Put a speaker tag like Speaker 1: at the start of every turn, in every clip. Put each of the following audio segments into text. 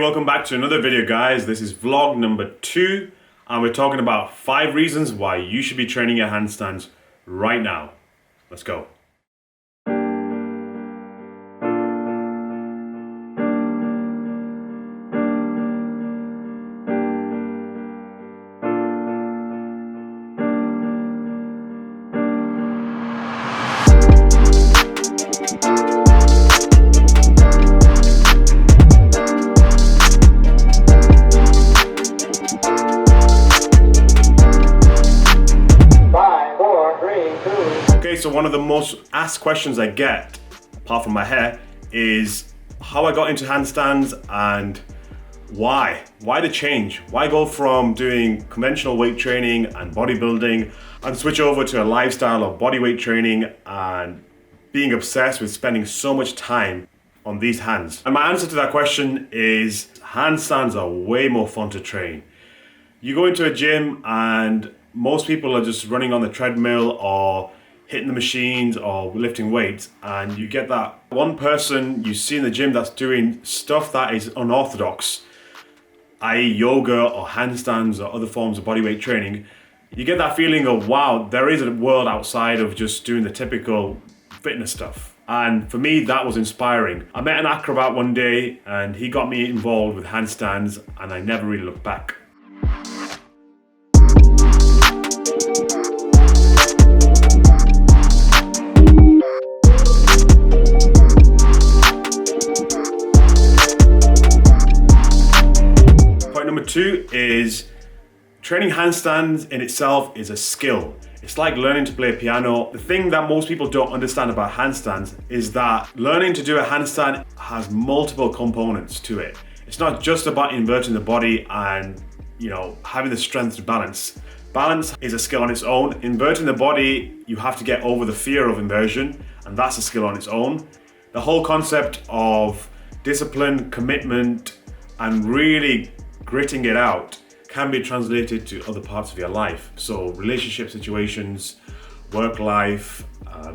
Speaker 1: Hey, welcome back to another video, guys. This is vlog number 2 and we're talking about 5 reasons why you should be training your handstands right now. Let's go. So one of the most asked questions I get, apart from my hair, is how I got into handstands and why? Why the change? Why go from doing conventional weight training and bodybuilding and switch over to a lifestyle of bodyweight training and being obsessed with spending so much time on these hands? And my answer to that question is handstands are way more fun to train. You go into a gym and most people are just running on the treadmill or hitting the machines or lifting weights, and you get that one person you see in the gym that's doing stuff that is unorthodox, i.e. yoga or handstands or other forms of bodyweight training. You get that feeling of, wow, there is a world outside of just doing the typical fitness stuff. And for me, that was inspiring. I met an acrobat one day and he got me involved with handstands and I never really looked back. Number 2 is training handstands in itself is a skill. It's like learning to play a piano. The thing that most people don't understand about handstands is that learning to do a handstand has multiple components to it. It's not just about inverting the body and, having the strength to balance. Balance is a skill on its own. Inverting the body, you have to get over the fear of inversion, and that's a skill on its own. The whole concept of discipline, commitment, and really gritting it out can be translated to other parts of your life. So relationship situations, work life,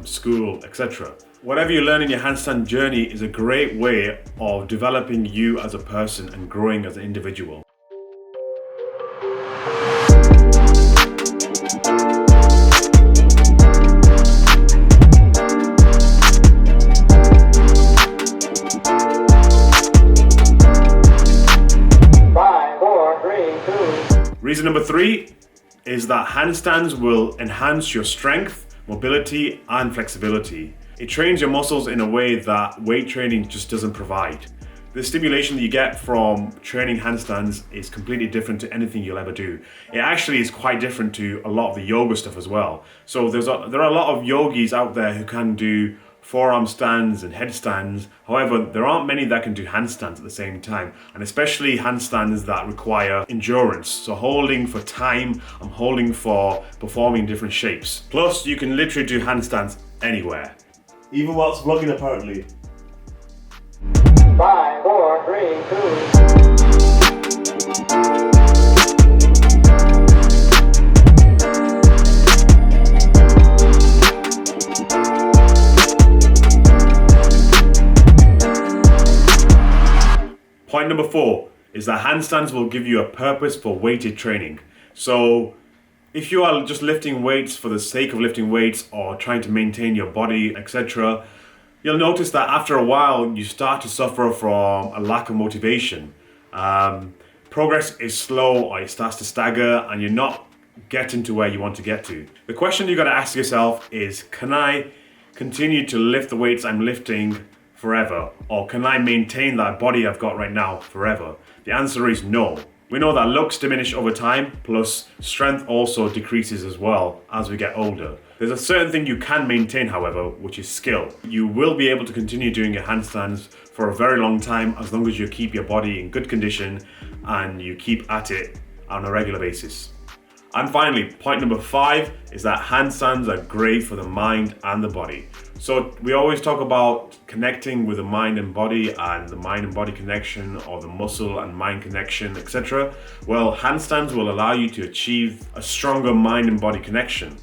Speaker 1: school, etc. Whatever you learn in your handstand journey is a great way of developing you as a person and growing as an individual. Reason number 3 is that handstands will enhance your strength, mobility, and flexibility. It trains your muscles in a way that weight training just doesn't provide. The stimulation that you get from training handstands is completely different to anything you'll ever do. It actually is quite different to a lot of the yoga stuff as well. So there are a lot of yogis out there who can do forearm stands and headstands. However, there aren't many that can do handstands at the same time, and especially handstands that require endurance. So holding for time, I'm holding for performing different shapes. Plus, you can literally do handstands anywhere. Even whilst vlogging, apparently.
Speaker 2: 5, 4, 3, 2.
Speaker 1: Point number 4 is that handstands will give you a purpose for weighted training. So if you are just lifting weights for the sake of lifting weights or trying to maintain your body, etc., you'll notice that after a while you start to suffer from a lack of motivation. Progress is slow or it starts to stagger and you're not getting to where you want to get to. The question you got to ask yourself is, can I continue to lift the weights I'm lifting forever? Or can I maintain that body I've got right now forever? The answer is no. We know that looks diminish over time, plus strength also decreases as well as we get older. There's a certain thing you can maintain, however, which is skill. You will be able to continue doing your handstands for a very long time as long as you keep your body in good condition and you keep at it on a regular basis. And finally, point number 5 is that handstands are great for the mind and the body. So we always talk about connecting with the mind and body, and the mind and body connection, or the muscle and mind connection, etc. Well, handstands will allow you to achieve a stronger mind and body connection.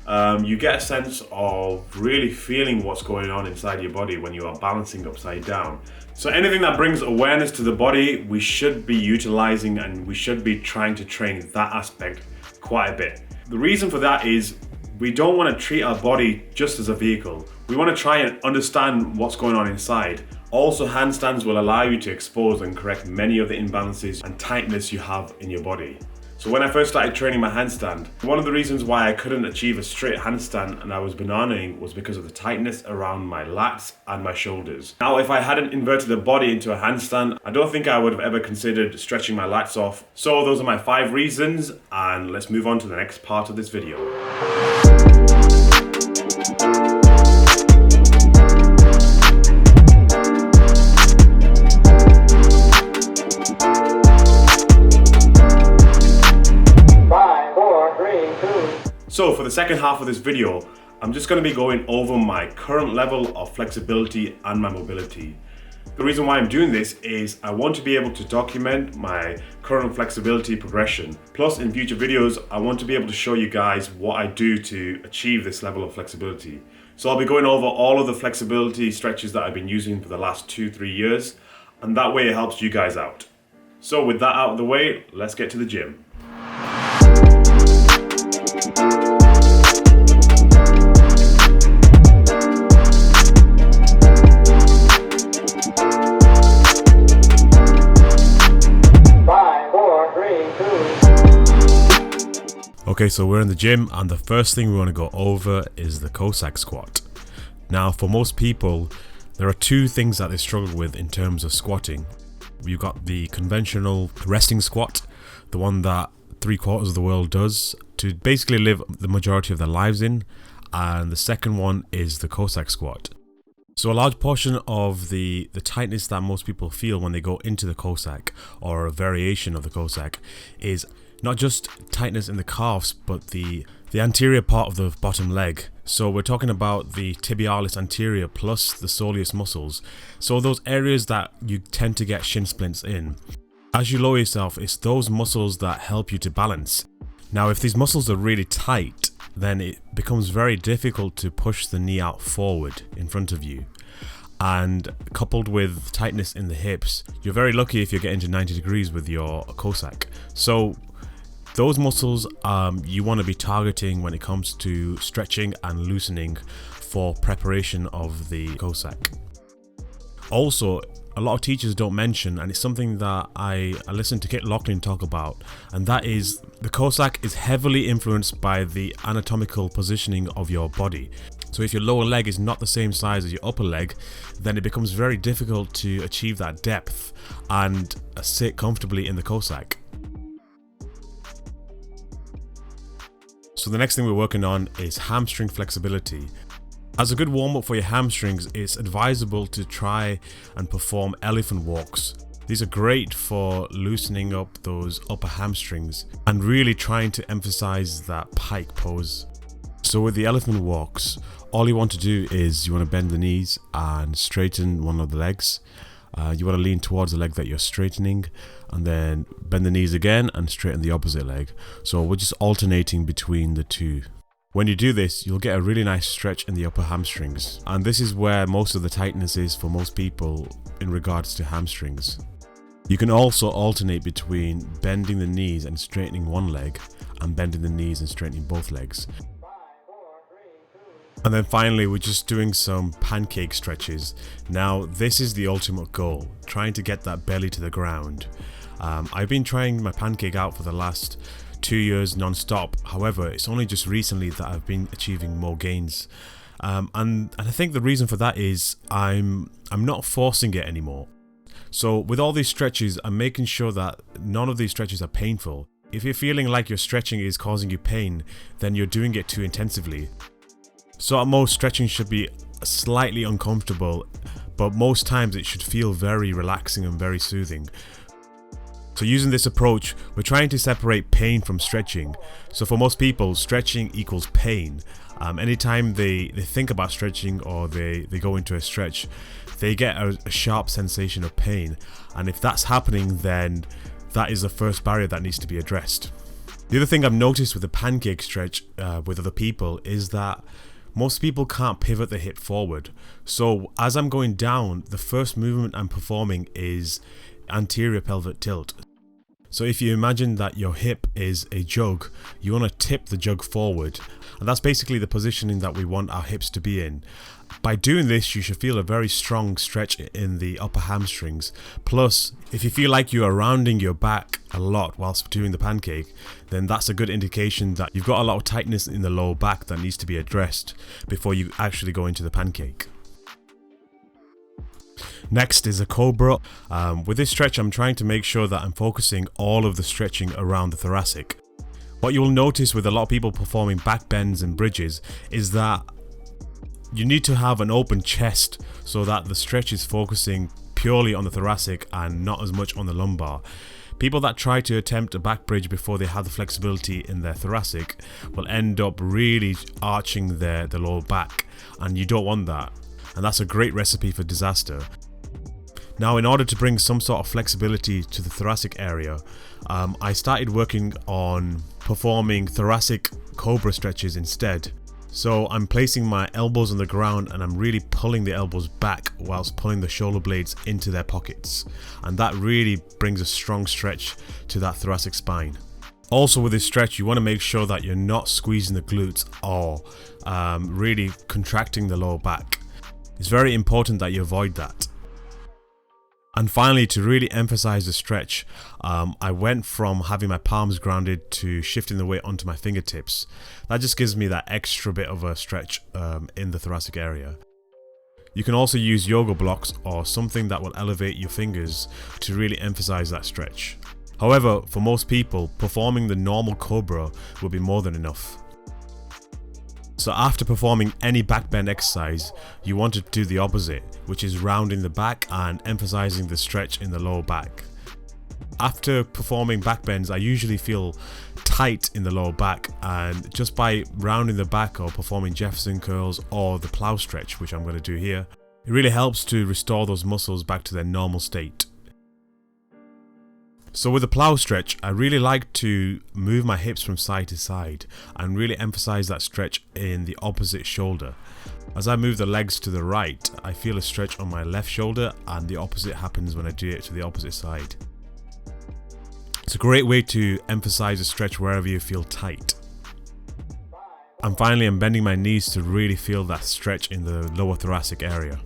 Speaker 1: You get a sense of really feeling what's going on inside your body when you are balancing upside down. So anything that brings awareness to the body, we should be utilizing, and we should be trying to train that aspect quite a bit. The reason for that is we don't want to treat our body just as a vehicle. We want to try and understand what's going on inside. Also, handstands will allow you to expose and correct many of the imbalances and tightness you have in your body. So when I first started training my handstand, one of the reasons why I couldn't achieve a straight handstand and I was bananaing was because of the tightness around my lats and my shoulders. Now, if I hadn't inverted the body into a handstand, I don't think I would have ever considered stretching my lats off. So those are my 5 reasons, and let's move on to the next part of this video. So for the second half of this video, I'm just going to be going over my current level of flexibility and my mobility. The reason why I'm doing this is I want to be able to document my current flexibility progression. Plus, in future videos, I want to be able to show you guys what I do to achieve this level of flexibility. So I'll be going over all of the flexibility stretches that I've been using for the last 2-3 years, and that way it helps you guys out. So with that out of the way, let's get to the gym. Okay, so we're in the gym, and the first thing we want to go over is the Cossack Squat. Now, for most people, there are 2 things that they struggle with in terms of squatting. You've got the conventional resting squat, the one that 3/4 of the world does to basically live the majority of their lives in, and the second one is the Cossack Squat. So a large portion of the tightness that most people feel when they go into the Cossack, or a variation of the Cossack, is not just tightness in the calves, but the anterior part of the bottom leg. So we're talking about the tibialis anterior plus the soleus muscles. So those areas that you tend to get shin splints in. As you lower yourself, it's those muscles that help you to balance. Now, if these muscles are really tight, then it becomes very difficult to push the knee out forward in front of you. And coupled with tightness in the hips, you're very lucky if you're getting to 90 degrees with your Cossack. So those muscles you want to be targeting when it comes to stretching and loosening for preparation of the Cossack. Also, a lot of teachers don't mention, and it's something that I listened to Kit Locklin talk about, and that is the Cossack is heavily influenced by the anatomical positioning of your body. So if your lower leg is not the same size as your upper leg, then it becomes very difficult to achieve that depth and sit comfortably in the Cossack. So the next thing we're working on is hamstring flexibility. As a good warm-up for your hamstrings, it's advisable to try and perform elephant walks. These are great for loosening up those upper hamstrings and really trying to emphasize that pike pose. So with the elephant walks, all you want to do is you want to bend the knees and straighten one of the legs. You want to lean towards the leg that you're straightening, and then bend the knees again and straighten the opposite leg. So we're just alternating between the two. When you do this, you'll get a really nice stretch in the upper hamstrings, and this is where most of the tightness is for most people in regards to hamstrings. You can also alternate between bending the knees and straightening one leg, and bending the knees and straightening both legs. And then finally, we're just doing some pancake stretches. Now, this is the ultimate goal, trying to get that belly to the ground. I've been trying my pancake out for the last 2 years non-stop. However, it's only just recently that I've been achieving more gains. And I think the reason for that is I'm not forcing it anymore. So with all these stretches, I'm making sure that none of these stretches are painful. If you're feeling like your stretching is causing you pain, then you're doing it too intensively. So at most, stretching should be slightly uncomfortable, but most times it should feel very relaxing and very soothing.
Speaker 2: So using this approach, we're trying to separate pain from stretching. So for most people, stretching equals pain. Anytime they think about stretching or they go into a stretch, they get a sharp sensation of pain. And if that's happening, then that is the first barrier that needs to be addressed. The other thing I've noticed with the pancake stretch with other people is that most people can't pivot the hip forward. So as I'm going down, the first movement I'm performing is anterior pelvic tilt. So if you imagine that your hip is a jug, you want to tip the jug forward. And that's basically the positioning that we want our hips to be in. By doing this, you should feel a very strong stretch in the upper hamstrings. Plus, if you feel like you are rounding your back a lot whilst doing the pancake, then that's a good indication that you've got a lot of tightness in the lower back that needs to be addressed before you actually go into the pancake. Next is a Cobra. With this stretch, I'm trying to make sure that I'm focusing all of the stretching around the thoracic. What you'll notice with a lot of people performing back bends and bridges is that you need to have an open chest so that the stretch is focusing purely on the thoracic and not as much on the lumbar. People that try to attempt a back bridge before they have the flexibility in their thoracic will end up really arching the lower back, and you don't want that. And that's a great recipe for disaster. Now, in order to bring some sort of flexibility to the thoracic area, I started working on performing thoracic Cobra stretches instead. So I'm placing my elbows on the ground and I'm really pulling the elbows back whilst pulling the shoulder blades into their pockets. And that really brings a strong stretch to that thoracic spine. Also with this stretch, you want to make sure that you're not squeezing the glutes or really contracting the lower back. It's very important that you avoid that. And finally, to really emphasize the stretch, I went from having my palms grounded to shifting the weight onto my fingertips. That just gives me that extra bit of a stretch in the thoracic area. You can also use yoga blocks or something that will elevate your fingers to really emphasize that stretch. However, for most people, performing the normal Cobra will be more than enough. So after performing any back bend exercise, you want to do the opposite, which is rounding the back and emphasizing the stretch in the lower back. After performing back bends, I usually feel tight in the lower back, and just by rounding the back or performing Jefferson curls or the plow stretch, which I'm going to do here, it really helps to restore those muscles back to their normal state. So with the plow stretch, I really like to move my hips from side to side and really emphasize that stretch in the opposite shoulder. As I move the legs to the right, I feel a stretch on my left shoulder, and the opposite happens when I do it to the opposite side. It's a great way to emphasize a stretch wherever you feel tight. And finally, I'm bending my knees to really feel that stretch in the lower thoracic area.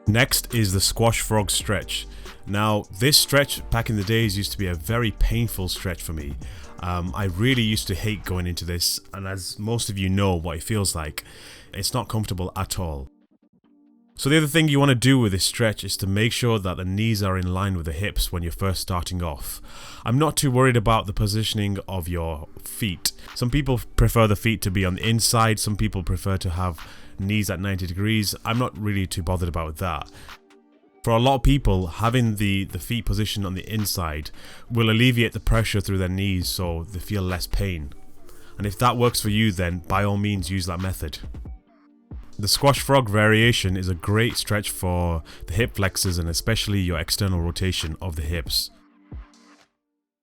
Speaker 2: Next is the squash frog stretch. Now, this stretch back in the days used to be a very painful stretch for me. I really used to hate going into this, and as most of you know what it feels like, it's not comfortable at all. So the other thing you want to do with this stretch is to make sure that the knees are in line with the hips when you're first starting off. I'm not too worried about the positioning of your feet. Some people prefer the feet to be on the inside, some people prefer to have knees at 90 degrees. I'm not really too bothered about that. For a lot of people, having the feet positioned on the inside will alleviate the pressure through their knees so they feel less pain. And if that works for you, then by all means use that method. The squash frog variation is a great stretch for the hip flexors and especially your external rotation of the hips.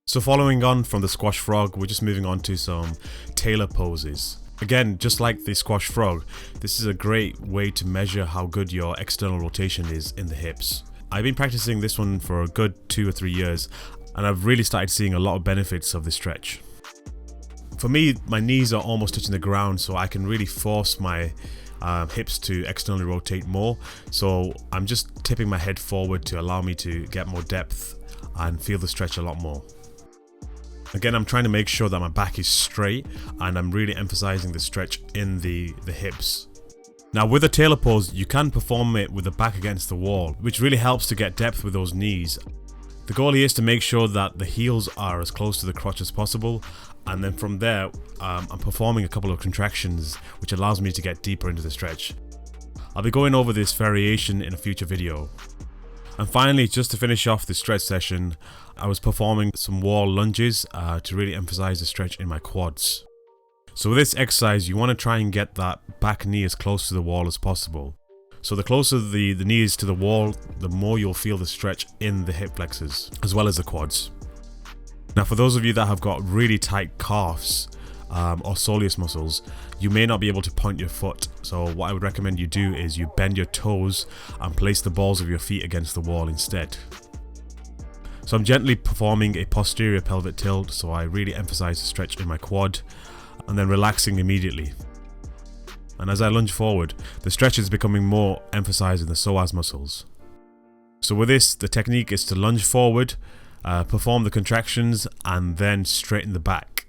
Speaker 2: So following on from the squash frog, we're just moving on to some tailor poses. Again, just like the squash frog, this is a great way to measure how good your external rotation is in the hips. I've been practicing this one for a good 2 or 3 years, and I've really started seeing a lot of benefits of this stretch. For me, my knees are almost touching the ground, so I can really force my hips to externally rotate more. So I'm just tipping my head forward to allow me to get more depth and feel the stretch a lot more. Again, I'm trying to make sure that my back is straight and I'm really emphasizing the stretch in the hips. Now with a tailor pose, you can perform it with the back against the wall, which really helps to get depth with those knees. The goal here is to make sure that the heels are as close to the crotch as possible, and then from there, I'm performing a couple of contractions, which allows me to get deeper into the stretch. I'll be going over this variation in a future video. And finally, just to finish off the stretch session, I was performing some wall lunges to really emphasize the stretch in my quads. So with this exercise, you want to try and get that back knee as close to the wall as possible. So the closer the knee is to the wall, the more you'll feel the stretch in the hip flexors, as well as the quads. Now for those of you that have got really tight calves or soleus muscles, you may not be able to point your foot. So what I would recommend you do is you bend your toes and place the balls of your feet against the wall instead. So I'm gently performing a posterior pelvic tilt, so I really emphasize the stretch in my quad, and then relaxing immediately. And as I lunge forward, the stretch is becoming more emphasized in the psoas muscles. So with this, the technique is to lunge forward, perform the contractions, and then straighten the back.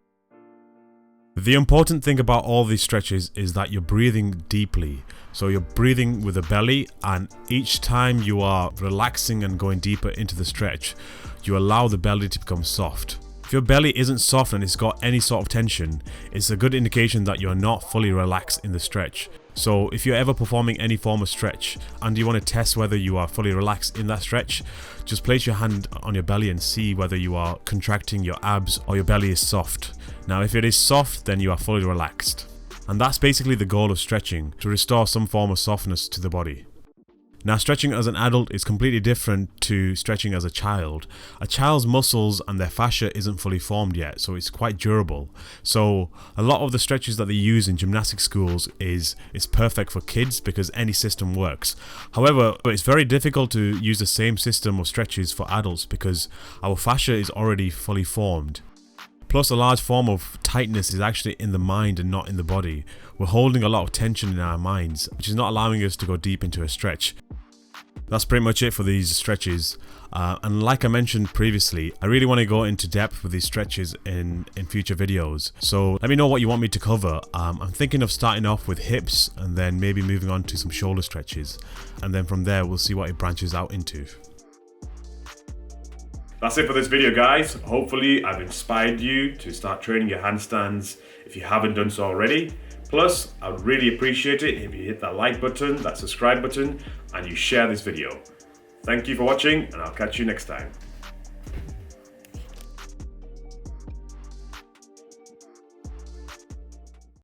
Speaker 2: The important thing about all these stretches is that you're breathing deeply. So you're breathing with the belly, and each time you are relaxing and going deeper into the stretch, you allow the belly to become soft. If your belly isn't soft and it's got any sort of tension, it's a good indication that you're not fully relaxed in the stretch. So if you're ever performing any form of stretch and you want to test whether you are fully relaxed in that stretch, just place your hand on your belly and see whether you are contracting your abs or your belly is soft. Now if it is soft, then you are fully relaxed. And that's basically the goal of stretching, to restore some form of softness to the body. Now stretching as an adult is completely different to stretching as a child. A child's muscles and their fascia isn't fully formed yet, so it's quite durable. So a lot of the stretches that they use in gymnastic schools is perfect for kids because any system works. However, it's very difficult to use the same system of stretches for adults because our fascia is already fully formed. Plus, a large form of tightness is actually in the mind and not in the body. We're holding a lot of tension in our minds, which is not allowing us to go deep into a stretch. That's pretty much it for these stretches. And like I mentioned previously, I really want to go into depth with these stretches in future videos. So let me know what you want me to cover. I'm thinking of starting off with hips and then maybe moving on to some shoulder stretches. And then from there, we'll see what it branches out into.
Speaker 1: That's it for this video, guys. Hopefully I've inspired you to start training your handstands if you haven't done so already. Plus, I would really appreciate it if you hit that like button, that subscribe button, and you share this video. Thank you for watching, and I'll catch you next time.